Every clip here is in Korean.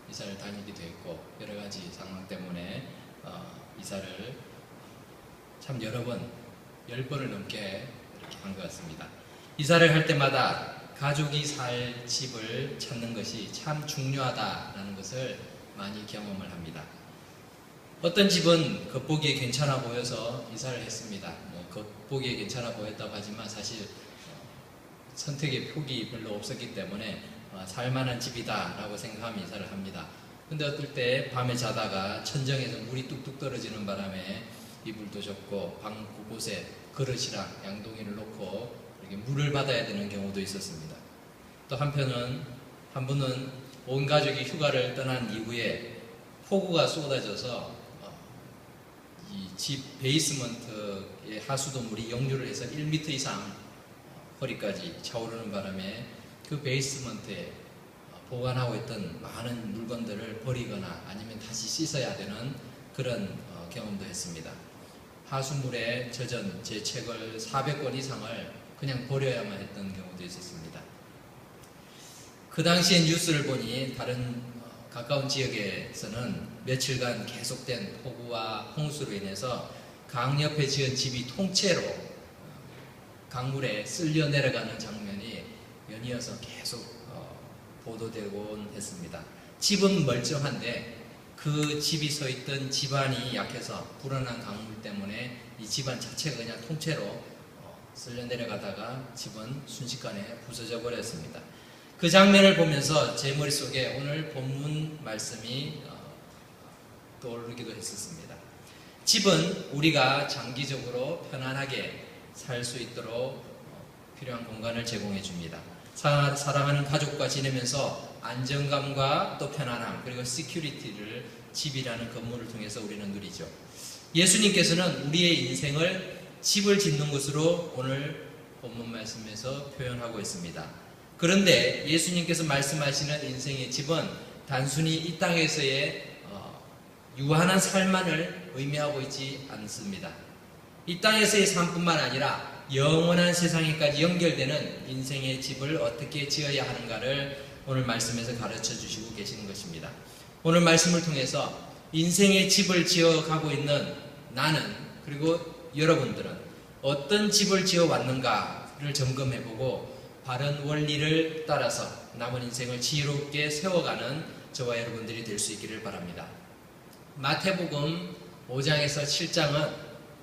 이사를 다니기도 했고 여러 가지 상황 때문에 이사를 참 여러 번, 10번을 넘게 이렇게 한 것 같습니다. 이사를 할 때마다 가족이 살 집을 찾는 것이 참 중요하다라는 것을 많이 경험을 합니다. 어떤 집은 겉보기에 괜찮아 보여서 이사를 했습니다. 겉보기에 괜찮아 보였다고 하지만 사실 선택의 폭이 별로 없었기 때문에 살만한 집이다 라고 생각하면 이사를 합니다. 근데 어떨 때 밤에 자다가 천정에서 물이 뚝뚝 떨어지는 바람에 이불도 좁고 방 곳곳에 그릇이랑 양동이를 놓고 이렇게 물을 받아야 되는 경우도 있었습니다. 또 한 분은 온 가족이 휴가를 떠난 이후에 폭우가 쏟아져서 이 집 베이스먼트의 하수도 물이 역류를 해서 1m 이상 허리까지 차오르는 바람에 그 베이스먼트에 보관하고 있던 많은 물건들을 버리거나 아니면 다시 씻어야 되는 그런 경험도 했습니다. 하수물에 젖은 제 책을 400권 이상을 그냥 버려야만 했던 경우도 있었습니다. 그 당시에 뉴스를 보니 다른 가까운 지역에서는 며칠간 계속된 폭우와 홍수로 인해서 강 옆에 지은 집이 통째로 강물에 쓸려 내려가는 장면이 연이어서 계속 보도되곤 했습니다. 집은 멀쩡한데 그 집이 서 있던 집안이 약해서 불어난 강물 때문에 이 집안 자체가 그냥 통째로 쓸려 내려가다가 집은 순식간에 부서져 버렸습니다. 그 장면을 보면서 제 머릿속에 오늘 본문 말씀이 떠오르기도 했었습니다. 집은 우리가 장기적으로 편안하게 살 수 있도록 필요한 공간을 제공해 줍니다. 사랑하는 가족과 지내면서 안정감과 또 편안함 그리고 시큐리티를 집이라는 건물을 통해서 우리는 누리죠. 예수님께서는 우리의 인생을 집을 짓는 것으로 오늘 본문 말씀에서 표현하고 있습니다. 그런데 예수님께서 말씀하시는 인생의 집은 단순히 이 땅에서의 유한한 삶만을 의미하고 있지 않습니다. 이 땅에서의 삶뿐만 아니라 영원한 세상에까지 연결되는 인생의 집을 어떻게 지어야 하는가를 오늘 말씀에서 가르쳐 주시고 계시는 것입니다. 오늘 말씀을 통해서 인생의 집을 지어가고 있는 나는 그리고 여러분들은 어떤 집을 지어왔는가를 점검해보고 바른 원리를 따라서 남은 인생을 지혜롭게 세워가는 저와 여러분들이 될 수 있기를 바랍니다. 마태복음 5장에서 7장은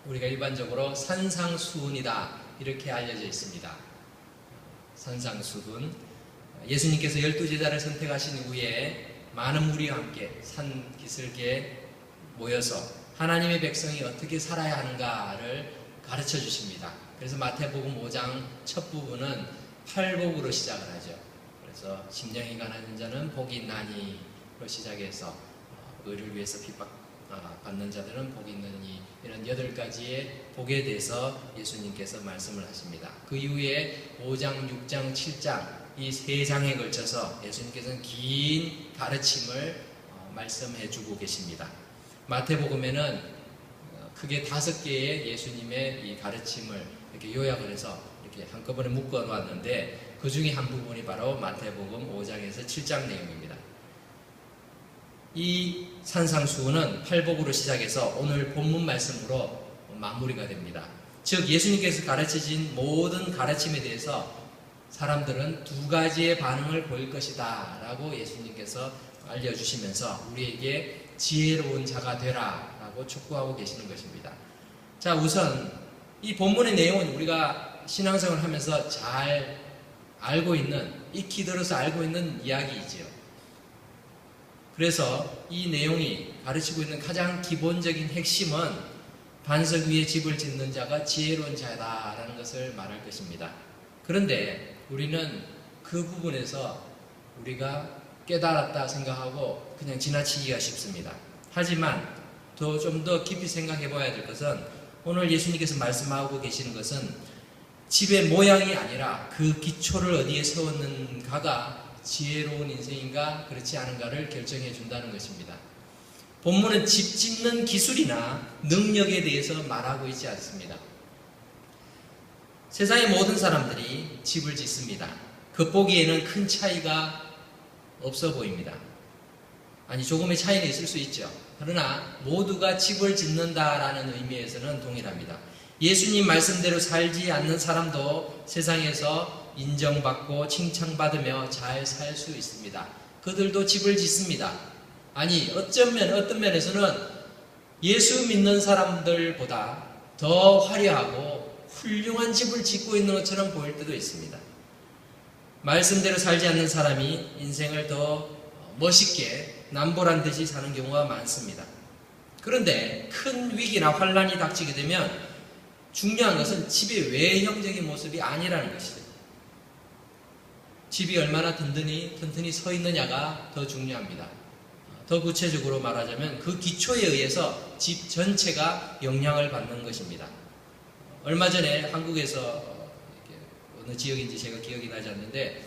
우리가 일반적으로 산상수훈이다 이렇게 알려져 있습니다. 산상수훈, 예수님께서 12제자를 선택하신 이후에 많은 무리와 함께 산 기슭에 모여서 하나님의 백성이 어떻게 살아야 하는가를 가르쳐 주십니다. 그래서 마태복음 5장 첫 부분은 팔복으로 시작을 하죠. 그래서 심령이 가난한 자는 복이 있나니로 시작해서 의를 위해서 핍박받는 자들은 복이 있느니 이런 8가지의 복에 대해서 예수님께서 말씀을 하십니다. 그 이후에 5장, 6장, 7장 이 3장에 걸쳐서 예수님께서는 긴 가르침을 말씀해 주고 계십니다. 마태복음에는 크게 5개의 예수님의 이 가르침을 이렇게 요약을 해서 이렇게 한꺼번에 묶어 놨는데 그 중에 한 부분이 바로 마태복음 5장에서 7장 내용입니다. 이 산상수훈은 팔복으로 시작해서 오늘 본문 말씀으로 마무리가 됩니다. 즉 예수님께서 가르치신 모든 가르침에 대해서 사람들은 2가지의 반응을 보일 것이다 라고 예수님께서 알려주시면서 우리에게 지혜로운 자가 되라 라고 촉구하고 계시는 것입니다. 자, 우선 이 본문의 내용은 우리가 신앙생활을 하면서 잘 알고 있는, 익히 들어서 알고 있는 이야기이지요. 그래서 이 내용이 가르치고 있는 가장 기본적인 핵심은 반석 위에 집을 짓는 자가 지혜로운 자다라는 것을 말할 것입니다. 그런데 우리는 그 부분에서 우리가 깨달았다 생각하고 그냥 지나치기가 쉽습니다. 하지만 좀 더 깊이 생각해 봐야 될 것은 오늘 예수님께서 말씀하고 계시는 것은 집의 모양이 아니라 그 기초를 어디에 세웠는가가 지혜로운 인생인가 그렇지 않은가를 결정해 준다는 것입니다. 본문은 집 짓는 기술이나 능력에 대해서 말하고 있지 않습니다. 세상의 모든 사람들이 집을 짓습니다. 겉보기에는 큰 차이가 없어 보입니다. 아니, 조금의 차이는 있을 수 있죠. 그러나 모두가 집을 짓는다라는 의미에서는 동일합니다. 예수님 말씀대로 살지 않는 사람도 세상에서 인정받고 칭찬받으며 잘 살 수 있습니다. 그들도 집을 짓습니다. 아니, 어떤 면에서는 예수 믿는 사람들보다 더 화려하고 훌륭한 집을 짓고 있는 것처럼 보일 때도 있습니다. 말씀대로 살지 않는 사람이 인생을 더 멋있게 남보란 듯이 사는 경우가 많습니다. 그런데 큰 위기나 환란이 닥치게 되면 중요한 것은 집의 외형적인 모습이 아니라는 것이죠. 집이 얼마나 튼튼히 서 있느냐가 더 중요합니다. 더 구체적으로 말하자면 그 기초에 의해서 집 전체가 영향을 받는 것입니다. 얼마 전에 한국에서 어느 지역인지 제가 기억이 나지 않는데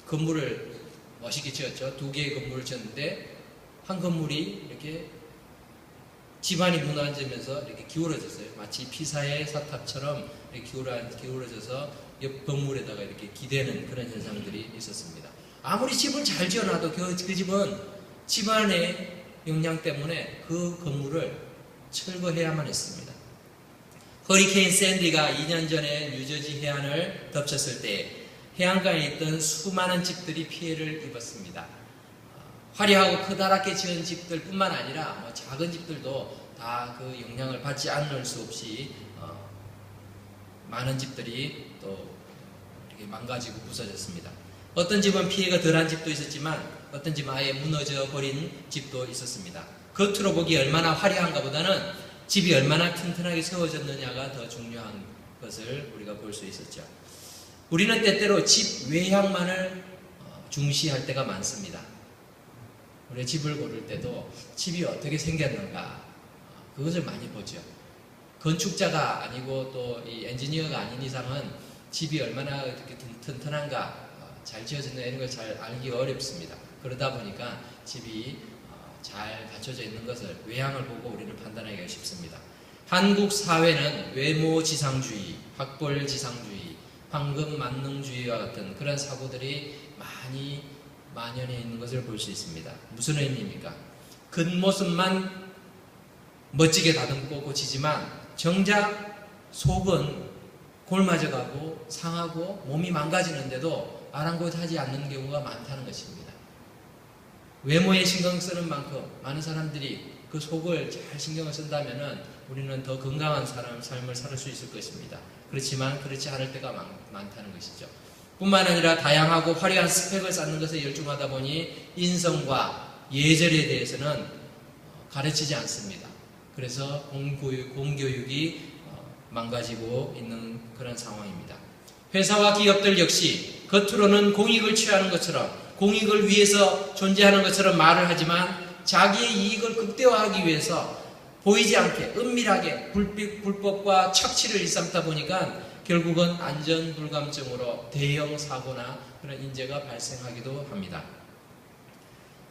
건물을 멋있게 지었죠. 2개의 건물을 지었는데 한 건물이 이렇게 집안이 무너지면서 이렇게 기울어졌어요. 마치 피사의 사탑처럼 이렇게 기울어져서 옆 건물에다가 이렇게 기대는 그런 현상들이 있었습니다. 아무리 집을 잘 지어놔도 그 집은 집안의 영향 때문에 그 건물을 철거해야만 했습니다. 허리케인 샌디가 2년 전에 뉴저지 해안을 덮쳤을 때 해안가에 있던 수많은 집들이 피해를 입었습니다. 화려하고 커다랗게 지은 집들 뿐만 아니라 작은 집들도 다 그 영향을 받지 않을 수 없이 많은 집들이 또 이렇게 망가지고 부서졌습니다. 어떤 집은 피해가 덜한 집도 있었지만 어떤 집은 아예 무너져 버린 집도 있었습니다. 겉으로 보기 얼마나 화려한가 보다는 집이 얼마나 튼튼하게 세워졌느냐가 더 중요한 것을 우리가 볼 수 있었죠. 우리는 때때로 집 외향만을 중시할 때가 많습니다. 우리 집을 고를 때도 집이 어떻게 생겼는가 그것을 많이 보죠. 건축자가 아니고 또 이 엔지니어가 아닌 이상은 집이 얼마나 이렇게 튼튼한가 잘 지어졌나 이런 걸 잘 알기가 어렵습니다. 그러다 보니까 집이 잘 갖춰져 있는 것을 외향을 보고 우리는 판단하기가 쉽습니다. 한국 사회는 외모지상주의, 학벌지상주의, 황금만능주의와 같은 그런 사고들이 많이 만연해 있는 것을 볼 수 있습니다. 무슨 의미입니까? 겉모습만 멋지게 다듬고 고치지만 정작 속은 골마져가고 상하고 몸이 망가지는데도 아랑곳하지 않는 경우가 많다는 것입니다. 외모에 신경 쓰는 만큼 많은 사람들이 그 속을 잘 신경을 쓴다면 우리는 더 건강한 삶을 살 수 있을 것입니다. 그렇지만 그렇지 않을 때가 많다는 것이죠. 뿐만 아니라 다양하고 화려한 스펙을 쌓는 것에 열중하다 보니 인성과 예절에 대해서는 가르치지 않습니다. 그래서 공교육이 망가지고 있는 그런 상황입니다. 회사와 기업들 역시 겉으로는 공익을 취하는 것처럼 공익을 위해서 존재하는 것처럼 말을 하지만 자기의 이익을 극대화하기 위해서 보이지 않게 은밀하게 불법과 착취를 일삼다 보니까 결국은 안전불감증으로 대형 사고나 그런 인재가 발생하기도 합니다.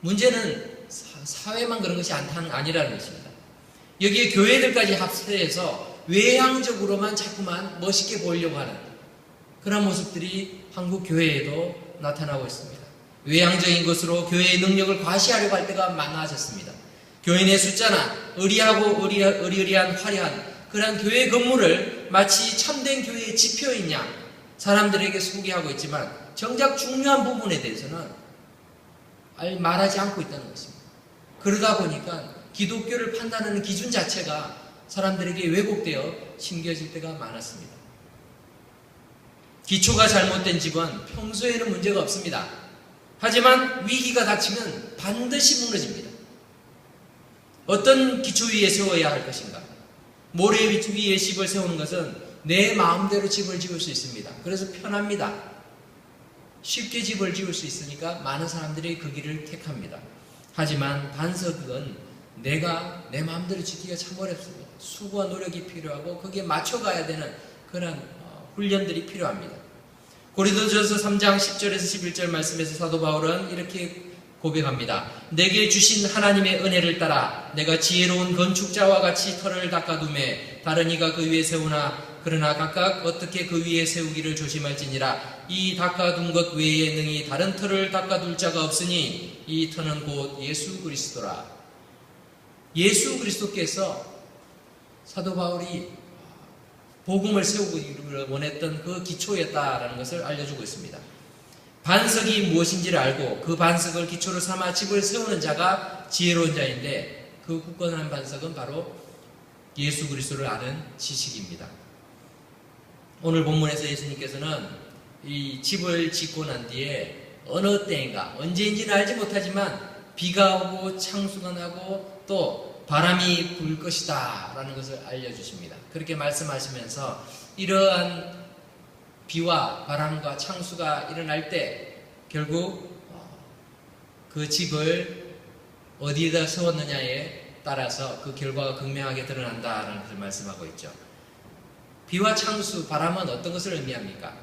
문제는 사회만 그런 것이 아니라는 것입니다. 여기에 교회들까지 합세해서 외향적으로만 자꾸만 멋있게 보이려고 하는 그런 모습들이 한국 교회에도 나타나고 있습니다. 외향적인 것으로 교회의 능력을 과시하려고 할 때가 많아졌습니다. 교인의 숫자나 의리의리한 화려한 그런 교회 건물을 마치 참된 교회의 지표인 양 사람들에게 소개하고 있지만 정작 중요한 부분에 대해서는 말하지 않고 있다는 것입니다. 그러다 보니까 기독교를 판단하는 기준 자체가 사람들에게 왜곡되어 심겨질 때가 많았습니다. 기초가 잘못된 집은 평소에는 문제가 없습니다. 하지만 위기가 닥치면 반드시 무너집니다. 어떤 기초 위에 세워야 할 것인가? 모래 위에 집을 세우는 것은 내 마음대로 집을 지을 수 있습니다. 그래서 편합니다. 쉽게 집을 지을 수 있으니까 많은 사람들이 그 길을 택합니다. 하지만 반석은 내가 내 마음대로 짓기가 참 어렵습니다. 수고와 노력이 필요하고 거기에 맞춰가야 되는 그런 훈련들이 필요합니다. 고린도전서 3장 10절에서 11절 말씀에서 사도 바울은 이렇게 고백합니다. 내게 주신 하나님의 은혜를 따라 내가 지혜로운 건축자와 같이 터를 닦아두매 다른 이가 그 위에 세우나 그러나 각각 어떻게 그 위에 세우기를 조심할지니라. 이 닦아둔 것 외에 능히 다른 터를 닦아둘 자가 없으니 이 터는 곧 예수 그리스도라. 예수 그리스도께서 사도 바울이 복음을 세우기를 원했던 그 기초였다라는 것을 알려주고 있습니다. 반석이 무엇인지를 알고 그 반석을 기초로 삼아 집을 세우는 자가 지혜로운 자인데, 그 굳건한 반석은 바로 예수 그리스도를 아는 지식입니다. 오늘 본문에서 예수님께서는 이 집을 짓고 난 뒤에 어느 때인가, 언제인지는 알지 못하지만 비가 오고 창수가 나고 또 바람이 불 것이다 라는 것을 알려주십니다. 그렇게 말씀하시면서 이러한 비와 바람과 창수가 일어날 때 결국 그 집을 어디에다 세웠느냐에 따라서 그 결과가 극명하게 드러난다라는 것을 말씀하고 있죠. 비와 창수, 바람은 어떤 것을 의미합니까?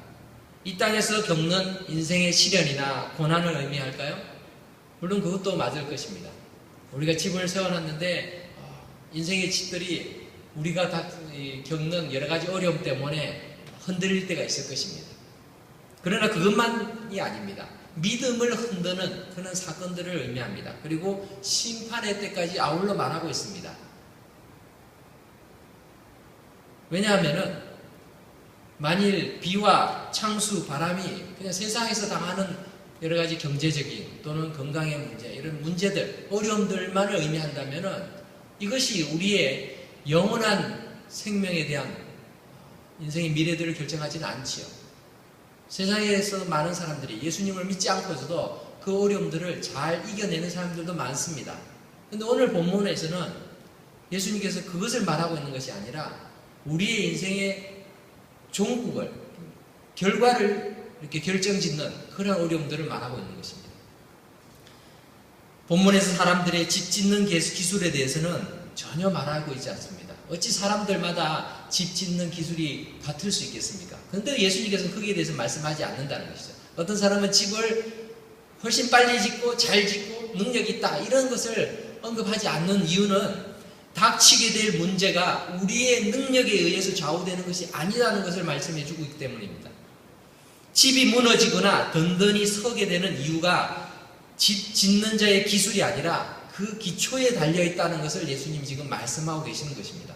이 땅에서 겪는 인생의 시련이나 고난을 의미할까요? 물론 그것도 맞을 것입니다. 우리가 집을 세워놨는데 인생의 집들이 우리가 다 겪는 여러 가지 어려움 때문에 흔들릴 때가 있을 것입니다. 그러나 그것만이 아닙니다. 믿음을 흔드는 그런 사건들을 의미합니다. 그리고 심판의 때까지 아울러 말하고 있습니다. 왜냐하면은 만일 비와 창수, 바람이 그냥 세상에서 당하는 여러 가지 경제적인 또는 건강의 문제, 이런 문제들, 어려움들만을 의미한다면은 이것이 우리의 영원한 생명에 대한 인생의 미래들을 결정하지는 않지요. 세상에서 많은 사람들이 예수님을 믿지 않고서도 그 어려움들을 잘 이겨내는 사람들도 많습니다. 그런데 오늘 본문에서는 예수님께서 그것을 말하고 있는 것이 아니라 우리의 인생의 종국을, 결과를 이렇게 결정짓는 그런 어려움들을 말하고 있는 것입니다. 본문에서 사람들의 집 짓는 기술에 대해서는 전혀 말하고 있지 않습니다. 어찌 사람들마다 집 짓는 기술이 같을 수 있겠습니까? 그런데 예수님께서는 거기에 대해서 말씀하지 않는다는 것이죠. 어떤 사람은 집을 훨씬 빨리 짓고 잘 짓고 능력이 있다, 이런 것을 언급하지 않는 이유는 닥치게 될 문제가 우리의 능력에 의해서 좌우되는 것이 아니라는 것을 말씀해 주고 있기 때문입니다. 집이 무너지거나 든든히 서게 되는 이유가 집 짓는 자의 기술이 아니라 그 기초에 달려있다는 것을 예수님이 지금 말씀하고 계시는 것입니다.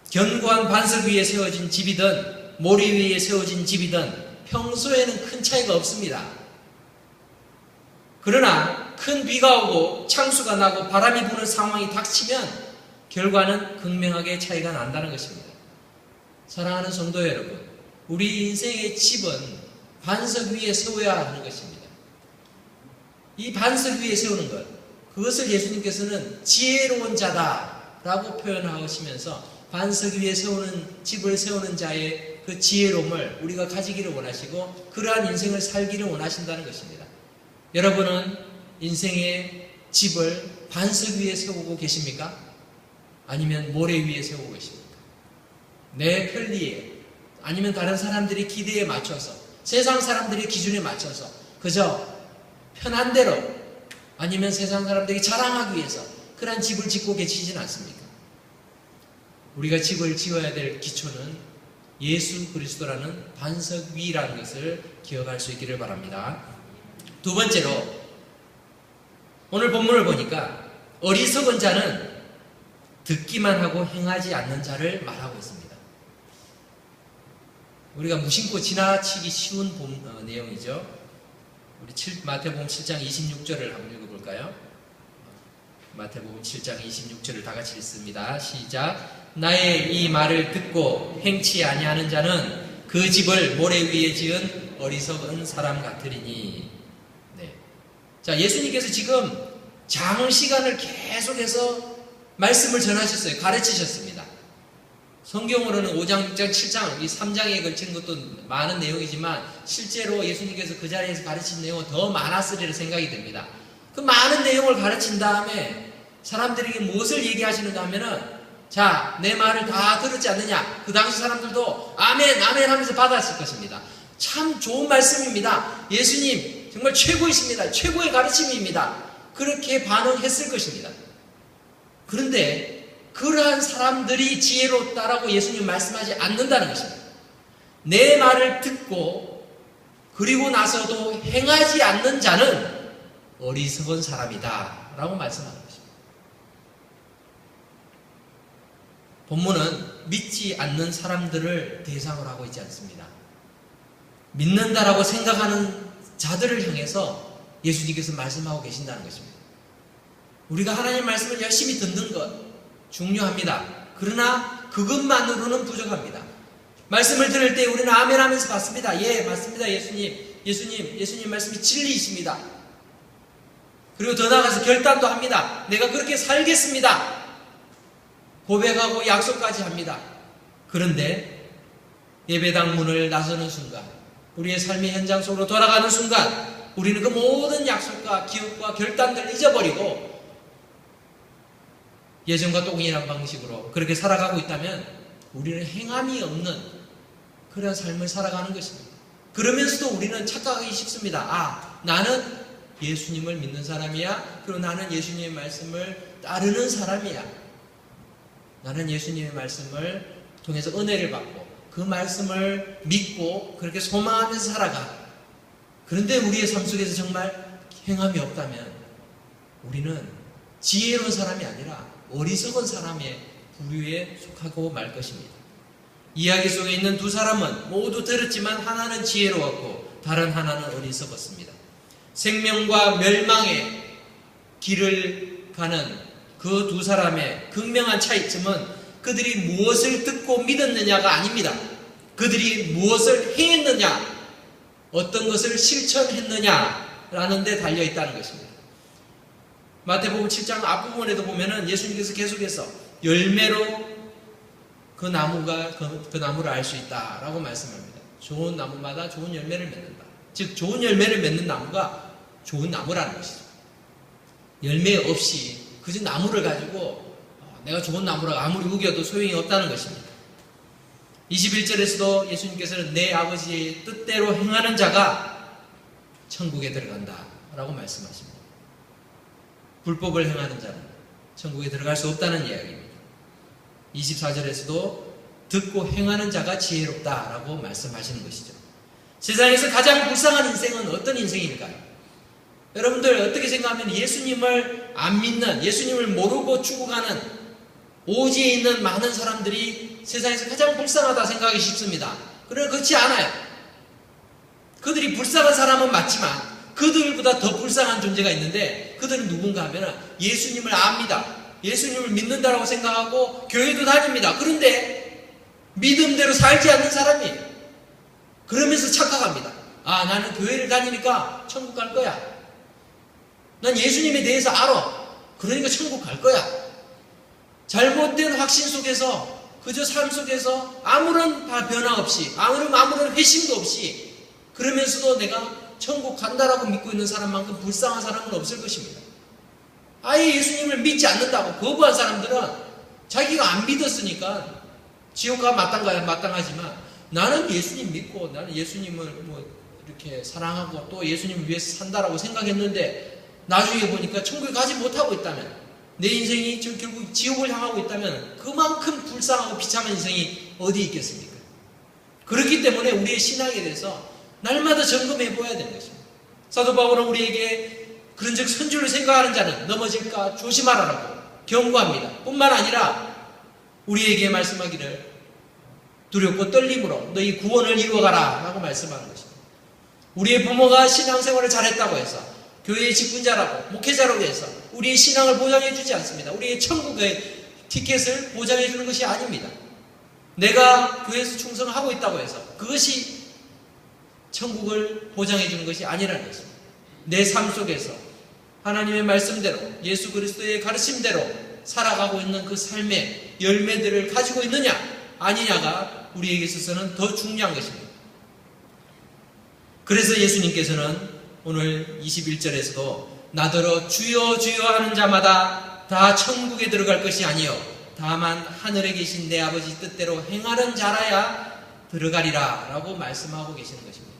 견고한 반석 위에 세워진 집이든 모래 위에 세워진 집이든 평소에는 큰 차이가 없습니다. 그러나 큰 비가 오고 창수가 나고 바람이 부는 상황이 닥치면 결과는 극명하게 차이가 난다는 것입니다. 사랑하는 성도 여러분, 우리 인생의 집은 반석 위에 세워야 하는 것입니다. 이 반석 위에 세우는 것, 그것을 예수님께서는 지혜로운 자다라고 표현하시면서 반석 위에 세우는, 집을 세우는 자의 그 지혜로움을 우리가 가지기를 원하시고 그러한 인생을 살기를 원하신다는 것입니다. 여러분은 인생의 집을 반석 위에 세우고 계십니까? 아니면 모래 위에 세우고 계십니까? 내 편리에, 아니면 다른 사람들의 기대에 맞춰서, 세상 사람들의 기준에 맞춰서 그저 편한 대로, 아니면 세상 사람들이 자랑하기 위해서 그런 집을 짓고 계시진 않습니까? 우리가 집을 지어야 될 기초는 예수 그리스도라는 반석 위라는 것을 기억할 수 있기를 바랍니다. 두 번째로, 오늘 본문을 보니까 어리석은 자는 듣기만 하고 행하지 않는 자를 말하고 있습니다. 우리가 무심코 지나치기 쉬운 내용이죠. 우리 마태복음 7장 26절을 한번 읽어볼까요? 마태복음 7장 26절을 다 같이 읽습니다. 시작. 나의 이 말을 듣고 행치 아니하는 자는 그 집을 모래 위에 지은 어리석은 사람 같으리니. 네. 자, 예수님께서 지금 장시간을 계속해서 말씀을 전하셨어요. 가르치셨습니다. 성경으로는 5장, 6장, 7장, 이 3장에 걸친 것도 많은 내용이지만 실제로 예수님께서 그 자리에서 가르친 내용은 더 많았으리라 생각이 됩니다. 그 많은 내용을 가르친 다음에 사람들에게 무엇을 얘기하시는가 하면은, 자, 내 말을 다 들었지 않느냐? 그 당시 사람들도 아멘, 아멘 하면서 받았을 것입니다. 참 좋은 말씀입니다. 예수님 정말 최고이십니다. 최고의 가르침입니다. 그렇게 반응했을 것입니다. 그런데 그러한 사람들이 지혜롭다라고 예수님 말씀하지 않는다는 것입니다. 내 말을 듣고 그리고 나서도 행하지 않는 자는 어리석은 사람이다 라고 말씀하는 것입니다. 본문은 믿지 않는 사람들을 대상으로 하고 있지 않습니다. 믿는다라고 생각하는 자들을 향해서 예수님께서 말씀하고 계신다는 것입니다. 우리가 하나님 말씀을 열심히 듣는 것 중요합니다. 그러나 그것만으로는 부족합니다. 말씀을 들을 때 우리는 아멘 하면서 받습니다. 예, 맞습니다. 예수님 말씀이 진리이십니다. 그리고 더 나아가서 결단도 합니다. 내가 그렇게 살겠습니다. 고백하고 약속까지 합니다. 그런데 예배당 문을 나서는 순간, 우리의 삶의 현장 속으로 돌아가는 순간 우리는 그 모든 약속과 기억과 결단들을 잊어버리고 예전과 동일한 방식으로 그렇게 살아가고 있다면 우리는 행함이 없는 그런 삶을 살아가는 것입니다. 그러면서도 우리는 착각하기 쉽습니다. 나는 예수님을 믿는 사람이야. 그리고 나는 예수님의 말씀을 따르는 사람이야. 나는 예수님의 말씀을 통해서 은혜를 받고 그 말씀을 믿고 그렇게 소망하면서 살아가. 그런데 우리의 삶 속에서 정말 행함이 없다면 우리는 지혜로운 사람이 아니라 어리석은 사람의 부류에 속하고 말 것입니다. 이야기 속에 있는 두 사람은 모두 들었지만 하나는 지혜로웠고 다른 하나는 어리석었습니다. 생명과 멸망의 길을 가는 그 두 사람의 극명한 차이점은 그들이 무엇을 듣고 믿었느냐가 아닙니다. 그들이 무엇을 행했느냐, 어떤 것을 실천했느냐라는 데 달려있다는 것입니다. 마태복음 7장 앞부분에도 보면은 예수님께서 계속해서 열매로 그 나무를 알 수 있다라고 말씀합니다. 좋은 나무마다 좋은 열매를 맺는다. 즉 좋은 열매를 맺는 나무가 좋은 나무라는 것이죠. 열매 없이 그저 나무를 가지고 내가 좋은 나무라고 아무리 우겨도 소용이 없다는 것입니다. 21절에서도 예수님께서는 내 아버지의 뜻대로 행하는 자가 천국에 들어간다 라고 말씀하십니다. 불법을 행하는 자는 천국에 들어갈 수 없다는 이야기입니다. 24절에서도 듣고 행하는 자가 지혜롭다라고 말씀하시는 것이죠. 세상에서 가장 불쌍한 인생은 어떤 인생일까요? 여러분들 어떻게 생각하면 예수님을 안 믿는, 예수님을 모르고 죽어가는 오지에 있는 많은 사람들이 세상에서 가장 불쌍하다 생각하기 쉽습니다. 그러나 그렇지 않아요. 그들이 불쌍한 사람은 맞지만 그들보다 더 불쌍한 존재가 있는데 그들은 누군가 하면 예수님을 압니다. 예수님을 믿는다라고 생각하고 교회도 다닙니다. 그런데 믿음대로 살지 않는 사람이에요. 그러면서 착각합니다. 나는 교회를 다니니까 천국 갈 거야. 난 예수님에 대해서 알아. 그러니까 천국 갈 거야. 잘못된 확신 속에서 그저 삶 속에서 아무런 변화 없이 아무런 회심도 없이 그러면서도 내가 천국 간다라고 믿고 있는 사람만큼 불쌍한 사람은 없을 것입니다. 아예 예수님을 믿지 않는다고 거부한 사람들은 자기가 안 믿었으니까 지옥 가면 마땅하지만 나는 예수님 믿고 나는 예수님을 이렇게 사랑하고 또 예수님을 위해서 산다라고 생각했는데 나중에 보니까 천국에 가지 못하고 있다면 내 인생이 결국 지옥을 향하고 있다면 그만큼 불쌍하고 비참한 인생이 어디 있겠습니까? 그렇기 때문에 우리의 신앙에 대해서 날마다 점검해 보아야 되는 것입니다. 사도 바울은 우리에게 그런즉 선줄을 생각하는 자는 넘어질까 조심하라라고 경고합니다. 뿐만 아니라 우리에게 말씀하기를 두렵고 떨림으로 너희 구원을 이루어가라 라고 말씀하는 것입니다. 우리의 부모가 신앙생활을 잘했다고 해서 교회의 직분자라고 목회자라고 해서 우리의 신앙을 보장해 주지 않습니다. 우리의 천국의 티켓을 보장해 주는 것이 아닙니다. 내가 교회에서 충성하고 있다고 해서 그것이 천국을 보장해 주는 것이 아니라는 것입니다. 내 삶 속에서 하나님의 말씀대로 예수 그리스도의 가르침대로 살아가고 있는 그 삶의 열매들을 가지고 있느냐 아니냐가 우리에게 있어서는 더 중요한 것입니다. 그래서 예수님께서는 오늘 21절에서도 나더러 주여 주여 하는 자마다 다 천국에 들어갈 것이 아니요 다만 하늘에 계신 내 아버지 뜻대로 행하는 자라야 들어가리라 라고 말씀하고 계시는 것입니다.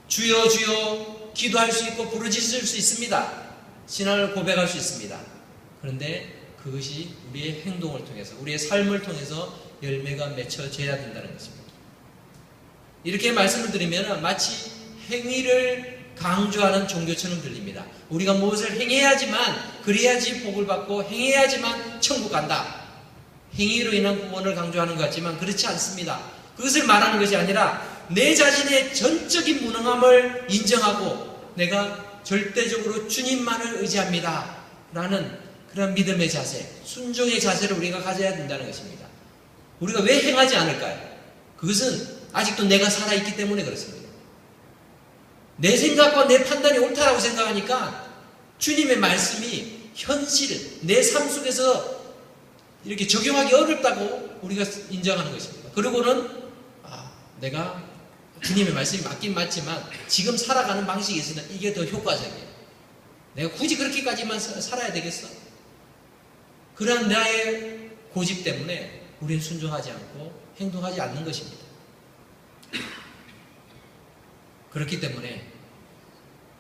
주여 주여 기도할 수 있고 부르짖을 수 있습니다. 신앙을 고백할 수 있습니다. 그런데 그것이 우리의 행동을 통해서, 우리의 삶을 통해서 열매가 맺혀져야 된다는 것입니다. 이렇게 말씀을 드리면 마치 행위를 강조하는 종교처럼 들립니다. 우리가 무엇을 행해야지만, 그래야지 복을 받고 행해야지만 천국 간다. 행위로 인한 구원을 강조하는 것 같지만 그렇지 않습니다. 그것을 말하는 것이 아니라 내 자신의 전적인 무능함을 인정하고 내가 절대적으로 주님만을 의지합니다 라는 그런 믿음의 자세, 순종의 자세를 우리가 가져야 된다는 것입니다. 우리가 왜 행하지 않을까요? 그것은 아직도 내가 살아있기 때문에 그렇습니다. 내 생각과 내 판단이 옳다라고 생각하니까 주님의 말씀이 현실, 내 삶 속에서 이렇게 적용하기 어렵다고 우리가 인정하는 것입니다. 그리고는 내가 주님의 말씀이 맞긴 맞지만 지금 살아가는 방식에 있어서는 이게 더 효과적이에요. 내가 굳이 그렇게까지만 살아야 되겠어? 그러한 나의 고집 때문에 우리는 순종하지 않고 행동하지 않는 것입니다. 그렇기 때문에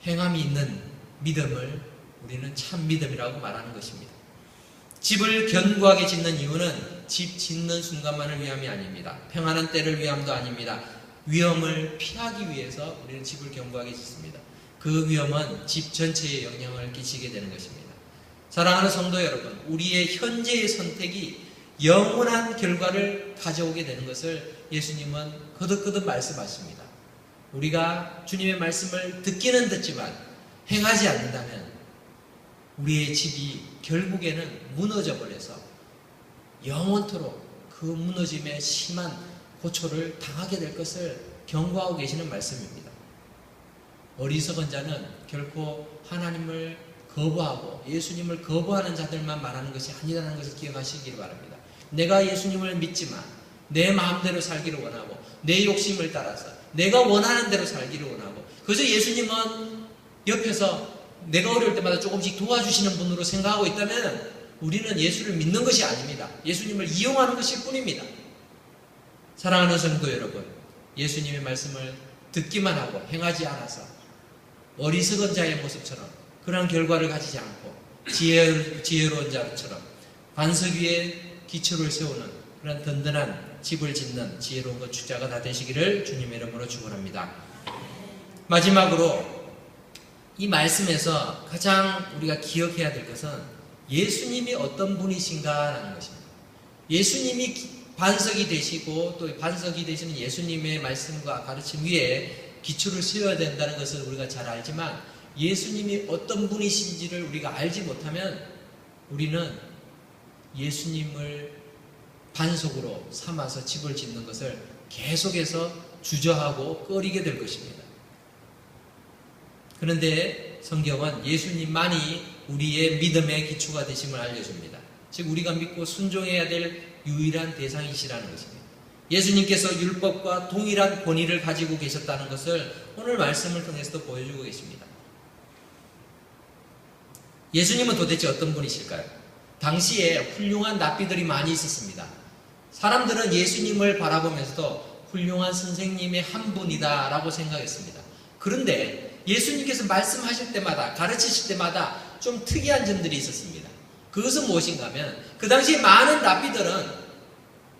행함이 있는 믿음을 우리는 참 믿음이라고 말하는 것입니다. 집을 견고하게 짓는 이유는 집 짓는 순간만을 위함이 아닙니다. 평안한 때를 위함도 아닙니다. 위험을 피하기 위해서 우리는 집을 견고하게 짓습니다. 그 위험은 집 전체에 영향을 끼치게 되는 것입니다. 사랑하는 성도 여러분, 우리의 현재의 선택이 영원한 결과를 가져오게 되는 것을 예수님은 거듭거듭 말씀하십니다. 우리가 주님의 말씀을 듣기는 듣지만 행하지 않는다면 우리의 집이 결국에는 무너져 버려서 영원토록 그 무너짐에 심한 고초를 당하게 될 것을 경고하고 계시는 말씀입니다. 어리석은 자는 결코 하나님을 거부하고 예수님을 거부하는 자들만 말하는 것이 아니라는 것을 기억하시기를 바랍니다. 내가 예수님을 믿지만 내 마음대로 살기를 원하고 내 욕심을 따라서 내가 원하는 대로 살기를 원하고 그래서 예수님은 옆에서 내가 어려울 때마다 조금씩 도와주시는 분으로 생각하고 있다면 우리는 예수를 믿는 것이 아닙니다. 예수님을 이용하는 것일 뿐입니다. 사랑하는 성도 여러분, 예수님의 말씀을 듣기만 하고 행하지 않아서 어리석은 자의 모습처럼 그런 결과를 가지지 않고 지혜로운 자처럼 반석 위에 기초를 세우는 그런 든든한 집을 짓는 지혜로운 건축자가 다 되시기를 주님의 이름으로 축원합니다. 마지막으로 이 말씀에서 가장 우리가 기억해야 될 것은 예수님이 어떤 분이신가라는 것입니다. 예수님이 반석이 되시고 또 반석이 되시는 예수님의 말씀과 가르침 위에 기초를 세워야 된다는 것을 우리가 잘 알지만 예수님이 어떤 분이신지를 우리가 알지 못하면 우리는 예수님을 반석으로 삼아서 집을 짓는 것을 계속해서 주저하고 꺼리게 될 것입니다. 그런데 성경은 예수님만이 우리의 믿음의 기초가 되심을 알려줍니다. 즉 우리가 믿고 순종해야 될 유일한 대상이시라는 것입니다. 예수님께서 율법과 동일한 권위를 가지고 계셨다는 것을 오늘 말씀을 통해서도 보여주고 계십니다. 예수님은 도대체 어떤 분이실까요? 당시에 훌륭한 랍비들이 많이 있었습니다. 사람들은 예수님을 바라보면서도 훌륭한 선생님의 한 분이다 라고 생각했습니다. 그런데 예수님께서 말씀하실 때마다 가르치실 때마다 좀 특이한 점들이 있었습니다. 그것은 무엇인가 하면 그 당시에 많은 랍비들은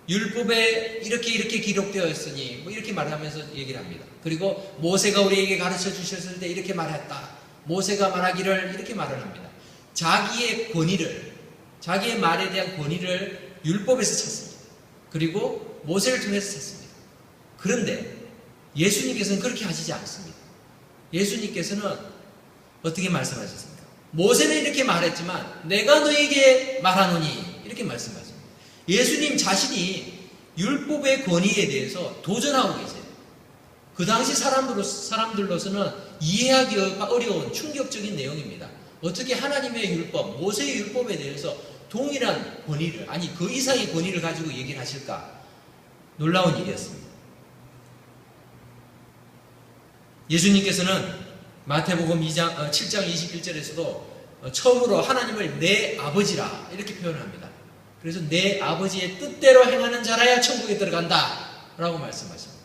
율법에 이렇게 기록되어 있으니 이렇게 말하면서 얘기를 합니다. 그리고 모세가 우리에게 가르쳐 주셨을 때 이렇게 말했다. 모세가 말하기를 이렇게 말을 합니다. 자기의 권위를, 자기의 말에 대한 권위를 율법에서 찾습니다. 그리고 모세를 통해서 찾습니다. 그런데 예수님께서는 그렇게 하시지 않습니다. 예수님께서는 어떻게 말씀하셨습니까? 모세는 이렇게 말했지만 내가 너에게 말하노니 이렇게 말씀하십니다. 예수님 자신이 율법의 권위에 대해서 도전하고 계세요. 그 당시 사람들로서는 이해하기 어려운 충격적인 내용입니다. 어떻게 하나님의 율법, 모세의 율법에 대해서 동일한 권위를, 아니 그 이상의 권위를 가지고 얘기를 하실까? 놀라운 일이었습니다. 예수님께서는 마태복음 7장 21절에서도 처음으로 하나님을 내 아버지라 이렇게 표현합니다. 그래서 내 아버지의 뜻대로 행하는 자라야 천국에 들어간다 라고 말씀하십니다.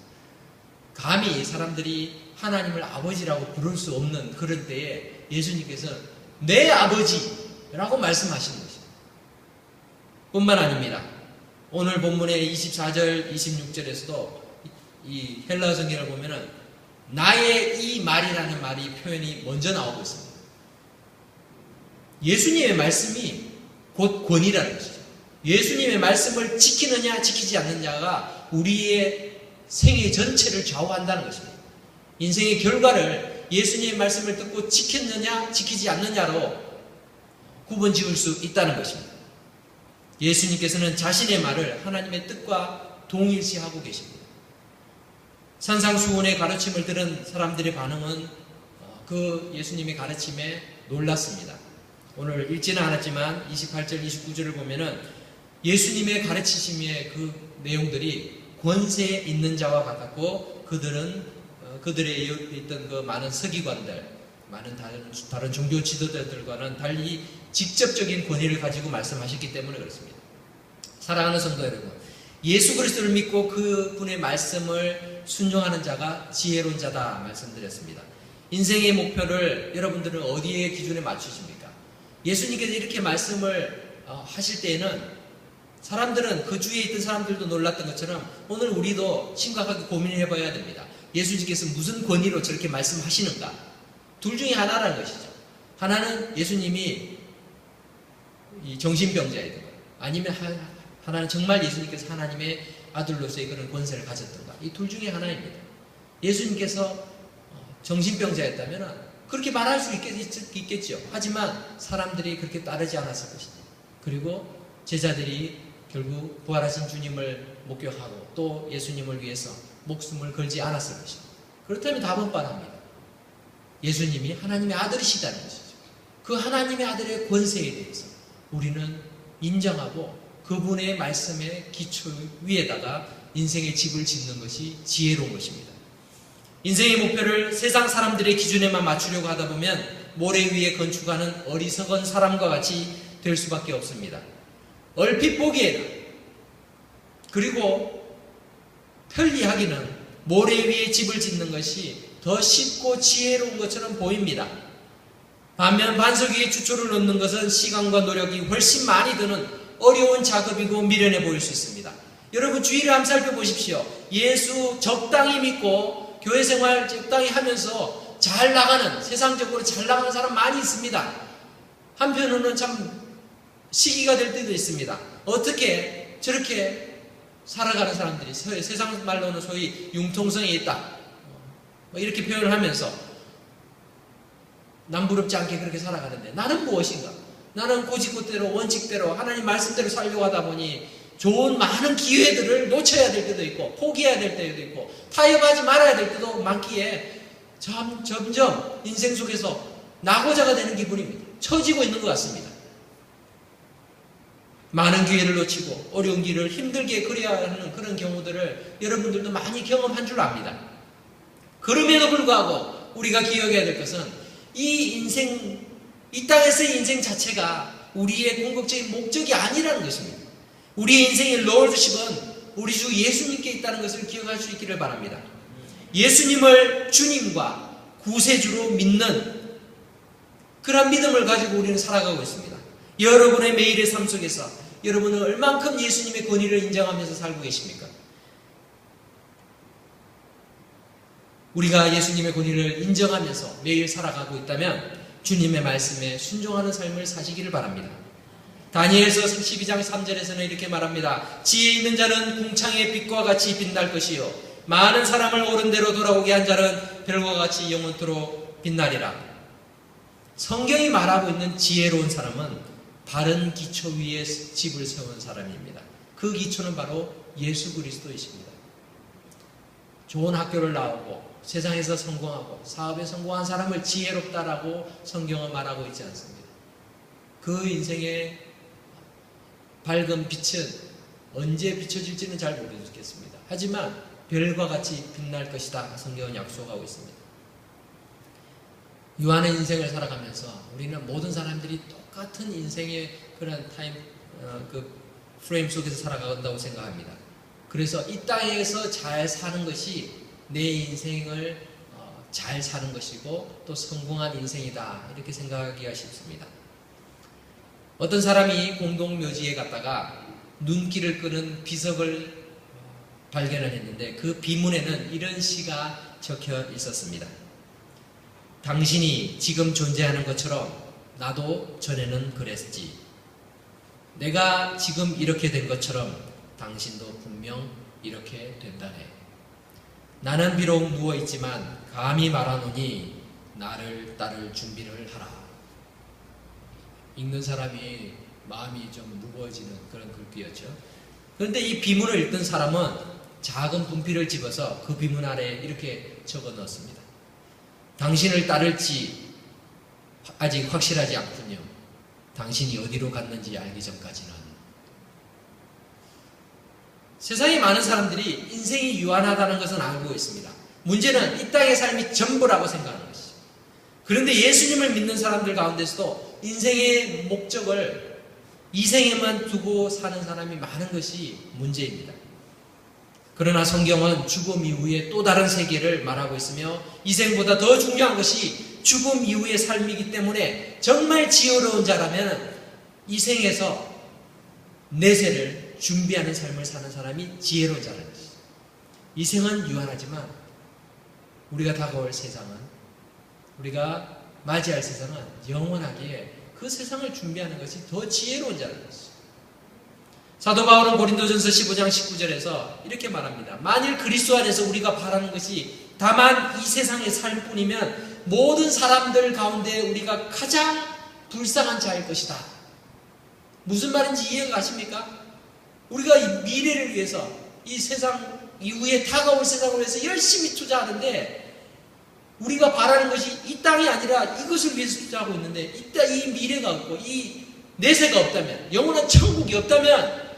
감히 사람들이 하나님을 아버지라고 부를 수 없는 그런 때에 예수님께서 내 아버지라고 말씀하시는 것입니다. 뿐만 아닙니다. 오늘 본문의 24절, 26절에서도 이 헬라어 성경을 보면은 나의 이 말이라는 말이 표현이 먼저 나오고 있습니다. 예수님의 말씀이 곧 권위라는 것이죠. 예수님의 말씀을 지키느냐 지키지 않느냐가 우리의 생애 전체를 좌우한다는 것입니다. 인생의 결과를 예수님의 말씀을 듣고 지켰느냐 지키지 않느냐로 구분 지을 수 있다는 것입니다. 예수님께서는 자신의 말을 하나님의 뜻과 동일시하고 계십니다. 산상수훈의 가르침을 들은 사람들의 반응은 그 예수님의 가르침에 놀랐습니다. 오늘 읽지는 않았지만 28절, 29절을 보면은 예수님의 가르치심의 그 내용들이 권세 있는 자와 같았고 그들의 있던 그 많은 서기관들, 많은 다른 종교 지도자들과는 달리 직접적인 권위를 가지고 말씀하셨기 때문에 그렇습니다. 사랑하는 성도 여러분, 예수 그리스도를 믿고 그분의 말씀을 순종하는 자가 지혜로운 자다 말씀드렸습니다. 인생의 목표를 여러분들은 어디에 기준에 맞추십니까? 예수님께서 이렇게 말씀을 하실 때에는 사람들은 그 주위에 있던 사람들도 놀랐던 것처럼 오늘 우리도 심각하게 고민해 봐야 됩니다. 예수님께서 무슨 권위로 저렇게 말씀하시는가? 둘 중에 하나라는 것이죠. 하나는 예수님이 이 정신병자이든 아니면 하나는 정말 예수님께서 하나님의 아들로서의 그런 권세를 가졌던가. 이 둘 중에 하나입니다. 예수님께서 정신병자였다면 그렇게 말할 수 있겠죠. 하지만 사람들이 그렇게 따르지 않았을 것입니다. 그리고 제자들이 결국 부활하신 주님을 목격하고 또 예수님을 위해서 목숨을 걸지 않았을 것입니다. 그렇다면 답은 뻔합니다. 예수님이 하나님의 아들이시다는 것이죠. 그 하나님의 아들의 권세에 대해서 우리는 인정하고 그분의 말씀의 기초 위에다가 인생의 집을 짓는 것이 지혜로운 것입니다. 인생의 목표를 세상 사람들의 기준에만 맞추려고 하다 보면 모래 위에 건축하는 어리석은 사람과 같이 될 수밖에 없습니다. 얼핏 보기에는 그리고 편리하기는 모래 위에 집을 짓는 것이 더 쉽고 지혜로운 것처럼 보입니다. 반면 반석 위에 주초를 놓는 것은 시간과 노력이 훨씬 많이 드는 어려운 작업이고 미련해 보일 수 있습니다. 여러분 주위를 한번 살펴보십시오. 예수 적당히 믿고 교회 생활 적당히 하면서 잘 나가는, 세상적으로 잘 나가는 사람 많이 있습니다. 한편으로는 참 시기가 될 때도 있습니다. 어떻게 저렇게 살아가는 사람들이 세상 말로는 소위 융통성이 있다 이렇게 표현을 하면서 남부럽지 않게 그렇게 살아가는데 나는 무엇인가? 나는 고집고대로 원칙대로 하나님 말씀대로 살려고 하다 보니 좋은 많은 기회들을 놓쳐야 될 때도 있고 포기해야 될 때도 있고 타협하지 말아야 될 때도 많기에 점점 인생 속에서 낙오자가 되는 기분입니다. 처지고 있는 것 같습니다. 많은 기회를 놓치고 어려운 길을 힘들게 그려야 하는 그런 경우들을 여러분들도 많이 경험한 줄 압니다. 그럼에도 불구하고 우리가 기억해야 될 것은 이 땅에서의 인생 자체가 우리의 궁극적인 목적이 아니라는 것입니다. 우리의 인생의 롤드십은 우리 주 예수님께 있다는 것을 기억할 수 있기를 바랍니다. 예수님을 주님과 구세주로 믿는 그런 믿음을 가지고 우리는 살아가고 있습니다. 여러분의 매일의 삶 속에서 여러분은 얼만큼 예수님의 권위를 인정하면서 살고 계십니까? 우리가 예수님의 권위를 인정하면서 매일 살아가고 있다면 주님의 말씀에 순종하는 삶을 사시기를 바랍니다. 다니엘서 12장 3절에서는 이렇게 말합니다. 지혜 있는 자는 궁창의 빛과 같이 빛날 것이요 많은 사람을 옳은 대로 돌아오게 한 자는 별과 같이 영원토록 빛나리라. 성경이 말하고 있는 지혜로운 사람은 바른 기초 위에 집을 세운 사람입니다. 그 기초는 바로 예수 그리스도이십니다. 좋은 학교를 나오고 세상에서 성공하고 사업에 성공한 사람을 지혜롭다라고 성경은 말하고 있지 않습니다. 그 인생의 밝은 빛은 언제 비춰질지는 잘 모르겠습니다. 하지만 별과 같이 빛날 것이다 성경은 약속하고 있습니다. 유한한 인생을 살아가면서 우리는 모든 사람들이 똑같은 인생의 그런 그 프레임 속에서 살아간다고 생각합니다. 그래서 이 땅에서 잘 사는 것이 내 인생을 잘 사는 것이고 또 성공한 인생이다 이렇게 생각하기가 쉽습니다. 어떤 사람이 공동묘지에 갔다가 눈길을 끄는 비석을 발견을 했는데 그 비문에는 이런 시가 적혀 있었습니다. 당신이 지금 존재하는 것처럼 나도 전에는 그랬지. 내가 지금 이렇게 된 것처럼 당신도 분명 이렇게 된다네. 나는 비록 누워있지만 감히 말하노니 나를 따를 준비를 하라. 읽는 사람이 마음이 좀 무거워지는 그런 글귀였죠. 그런데 이 비문을 읽던 사람은 작은 분필을 집어서 그 비문 아래에 이렇게 적어 넣었습니다. 당신을 따를지 아직 확실하지 않군요. 당신이 어디로 갔는지 알기 전까지는. 세상에 많은 사람들이 인생이 유한하다는 것은 알고 있습니다. 문제는 이 땅의 삶이 전부라고 생각하는 것이죠. 그런데 예수님을 믿는 사람들 가운데서도 인생의 목적을 이 생에만 두고 사는 사람이 많은 것이 문제입니다. 그러나 성경은 죽음 이후에 또 다른 세계를 말하고 있으며 이 생보다 더 중요한 것이 죽음 이후의 삶이기 때문에 정말 지혜로운 자라면 이 생에서 내세를 준비하는 삶을 사는 사람이 지혜로운 자라는 것이죠. 이 생은 유한하지만 우리가 다가올 세상은, 우리가 맞이할 세상은 영원하게 그 세상을 준비하는 것이 더 지혜로운 자라는 것이죠. 사도 바울은 고린도전서 15장 19절에서 이렇게 말합니다. 만일 그리스도 안에서 우리가 바라는 것이 다만 이 세상의 삶뿐이면 모든 사람들 가운데 우리가 가장 불쌍한 자일 것이다. 무슨 말인지 이해가 가십니까? 우리가 이 미래를 위해서, 이 세상 이후에 다가올 세상을 위해서 열심히 투자하는데 우리가 바라는 것이 이 땅이 아니라 이것을 위해서 투자하고 있는데 이 미래가 없고 이 내세가 없다면, 영원한 천국이 없다면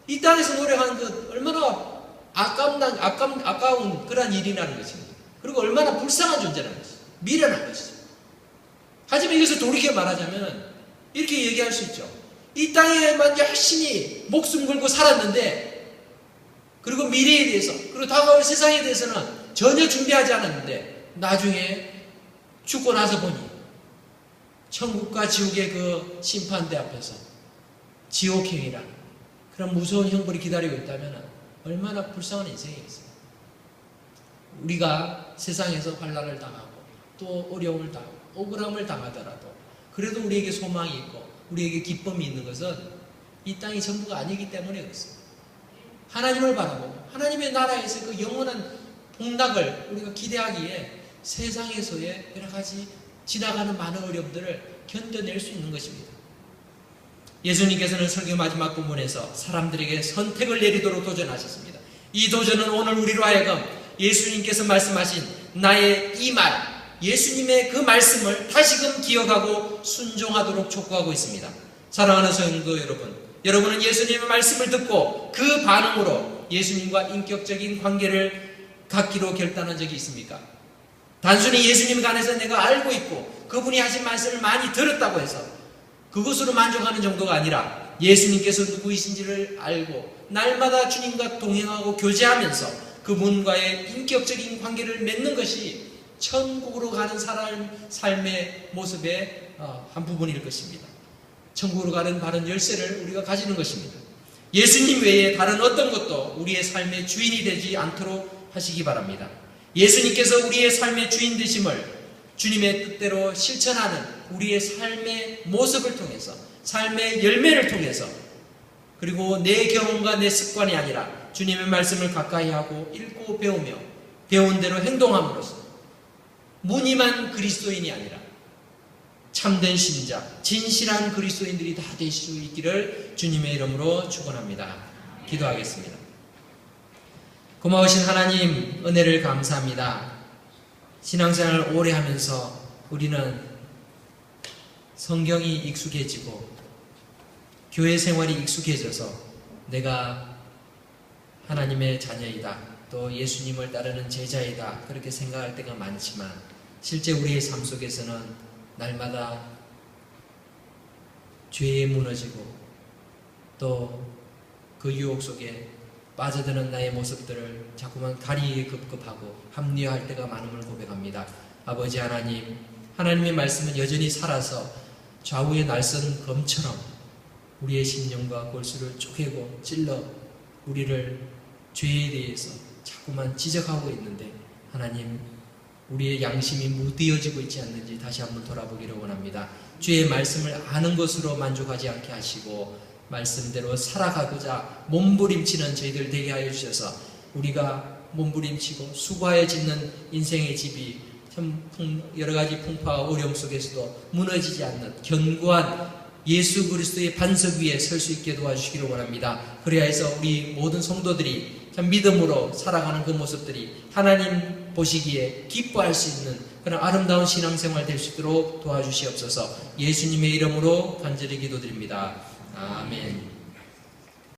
이 땅에서 노력하는 것 얼마나 아까운 그런 일이라는 것입니다. 그리고 얼마나 불쌍한 존재라는 것이죠. 미련한 것이죠. 하지만 이것을 돌이켜 말하자면 이렇게 얘기할 수 있죠. 이 땅에만 열심히 목숨 걸고 살았는데, 그리고 미래에 대해서, 그리고 다가올 세상에 대해서는 전혀 준비하지 않았는데 나중에 죽고 나서 보니 천국과 지옥의 그 심판대 앞에서 지옥행이라는 그런 무서운 형벌이 기다리고 있다면 얼마나 불쌍한 인생이겠어요. 우리가 세상에서 환난을 당하고 또 어려움을 당하고 억울함을 당하더라도 그래도 우리에게 소망이 있고 우리에게 기쁨이 있는 것은 이 땅이 전부가 아니기 때문에 그렇습니다. 하나님을 바라보고 하나님의 나라에서 그 영원한 복락을 우리가 기대하기에 세상에서의 여러 가지 지나가는 많은 어려움들을 견뎌낼 수 있는 것입니다. 예수님께서는 설교 마지막 부분에서 사람들에게 선택을 내리도록 도전하셨습니다. 이 도전은 오늘 우리로 하여금 예수님께서 말씀하신 나의 이 말, 예수님의 그 말씀을 다시금 기억하고 순종하도록 촉구하고 있습니다. 사랑하는 성도 여러분, 여러분은 예수님의 말씀을 듣고 그 반응으로 예수님과 인격적인 관계를 갖기로 결단한 적이 있습니까? 단순히 예수님 간에서 내가 알고 있고 그분이 하신 말씀을 많이 들었다고 해서 그것으로 만족하는 정도가 아니라 예수님께서 누구이신지를 알고 날마다 주님과 동행하고 교제하면서 그분과의 인격적인 관계를 맺는 것이 천국으로 가는 삶의 모습의 한 부분일 것입니다. 천국으로 가는 바른 열쇠를 우리가 가지는 것입니다. 예수님 외에 다른 어떤 것도 우리의 삶의 주인이 되지 않도록 하시기 바랍니다. 예수님께서 우리의 삶의 주인 되심을 주님의 뜻대로 실천하는 우리의 삶의 모습을 통해서, 삶의 열매를 통해서, 그리고 내 경험과 내 습관이 아니라 주님의 말씀을 가까이 하고 읽고 배우며 배운 대로 행동함으로써 무늬만 그리스도인이 아니라 참된 신자, 진실한 그리스도인들이 다 될 수 있기를 주님의 이름으로 축원합니다. 기도하겠습니다. 고마우신 하나님, 은혜를 감사합니다. 신앙생활을 오래 하면서 우리는 성경이 익숙해지고 교회 생활이 익숙해져서 내가 하나님의 자녀이다, 또 예수님을 따르는 제자이다, 그렇게 생각할 때가 많지만 실제 우리의 삶 속에서는 날마다 죄에 무너지고 또 그 유혹 속에 빠져드는 나의 모습들을 자꾸만 가리기에 급급하고 합리화할 때가 많음을 고백합니다. 아버지 하나님, 하나님의 말씀은 여전히 살아서 좌우의 날선 검처럼 우리의 심령과 골수를 쪼개고 찔러 우리를 죄에 대해서 자꾸만 지적하고 있는데, 하나님, 우리의 양심이 무디어지고 있지 않는지 다시 한번 돌아보기를 원합니다. 주의 말씀을 아는 것으로 만족하지 않게 하시고 말씀대로 살아가고자 몸부림치는 저희들 되게 하여 주셔서, 우리가 몸부림치고 수고하여 짓는 인생의 집이 참 여러 가지 풍파와 어려움 속에서도 무너지지 않는 견고한 예수 그리스도의 반석 위에 설 수 있게 도와주시기를 원합니다. 그래야 해서 우리 모든 성도들이 참 믿음으로 살아가는 그 모습들이 하나님 보시기에 기뻐할 수 있는 그런 아름다운 신앙생활 될 수 있도록 도와주시옵소서. 예수님의 이름으로 간절히 기도드립니다. 아멘.